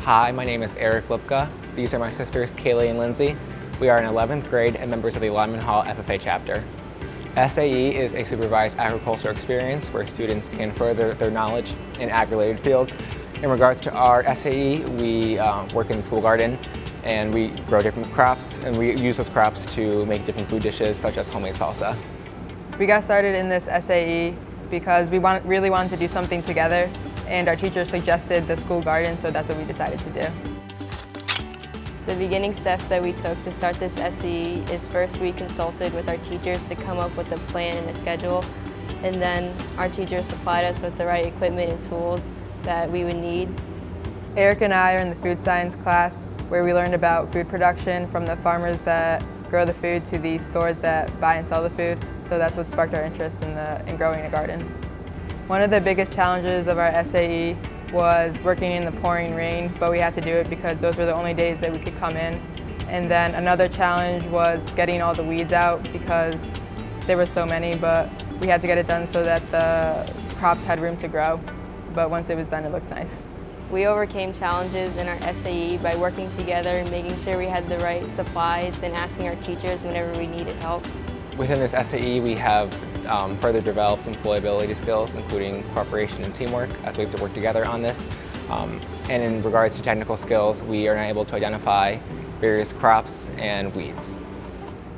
Hi, my name is Lipka. These are my sisters, Kailey and Lindsay. We are in 11th grade and members of the Lyman Hall FFA chapter. SAE is a supervised agriculture experience where students can further their knowledge in ag-related fields. In regards to our SAE, we work in the school garden and we grow different crops, and we use those crops to make different food dishes such as homemade salsa. We got started in this SAE because we really wanted to do something together, and our teacher suggested the school garden, so that's what we decided to do. The beginning steps that we took to start this SAE is first we consulted with our teachers to come up with a plan and a schedule, and then our teachers supplied us with the right equipment and tools that we would need. Eric and I are in the food science class where we learned about food production from the farmers that grow the food to the stores that buy and sell the food, so that's what sparked our interest in growing a garden. One of the biggest challenges of our SAE was working in the pouring rain, but we had to do it because those were the only days that we could come in. And then another challenge was getting all the weeds out because there were so many, but we had to get it done so that the crops had room to grow. But once it was done, it looked nice. We overcame challenges in our SAE by working together and making sure we had the right supplies and asking our teachers whenever we needed help. Within this SAE, we have further developed employability skills, including cooperation and teamwork, as we have to work together on this. And in regards to technical skills, we are now able to identify various crops and weeds.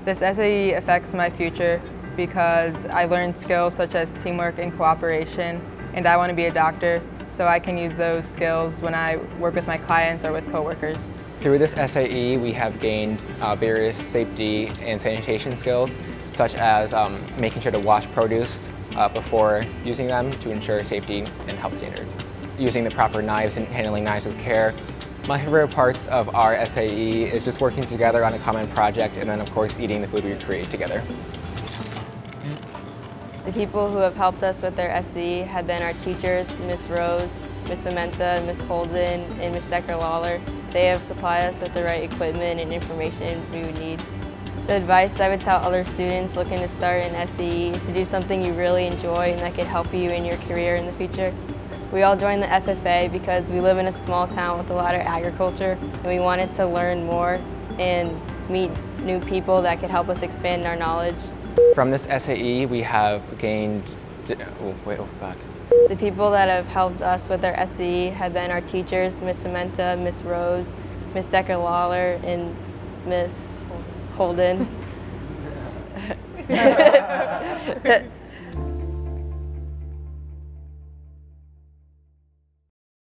This SAE affects my future because I learned skills such as teamwork and cooperation, and I want to be a doctor, so I can use those skills when I work with my clients or with coworkers. Through this SAE, we have gained various safety and sanitation skills, such as making sure to wash produce before using them to ensure safety and health standards. Using the proper knives and handling knives with care. My favorite parts of our SAE is just working together on a common project, and then of course eating the food we create together. The people who have helped us with their SAE have been our teachers, Miss Rose, Miss Samantha, Miss Holden, and Miss Decker-Lawler. They have supplied us with the right equipment and information we would need. The advice I would tell other students looking to start an SAE is to do something you really enjoy and that could help you in your career in the future. We all joined the FFA because we live in a small town with a lot of agriculture, and we wanted to learn more and meet new people that could help us expand our knowledge. From this SAE, we have gained, The people that have helped us with our SAE have been our teachers, Miss Samantha, Miss Rose, Miss Decker-Lawler, and Miss Holden.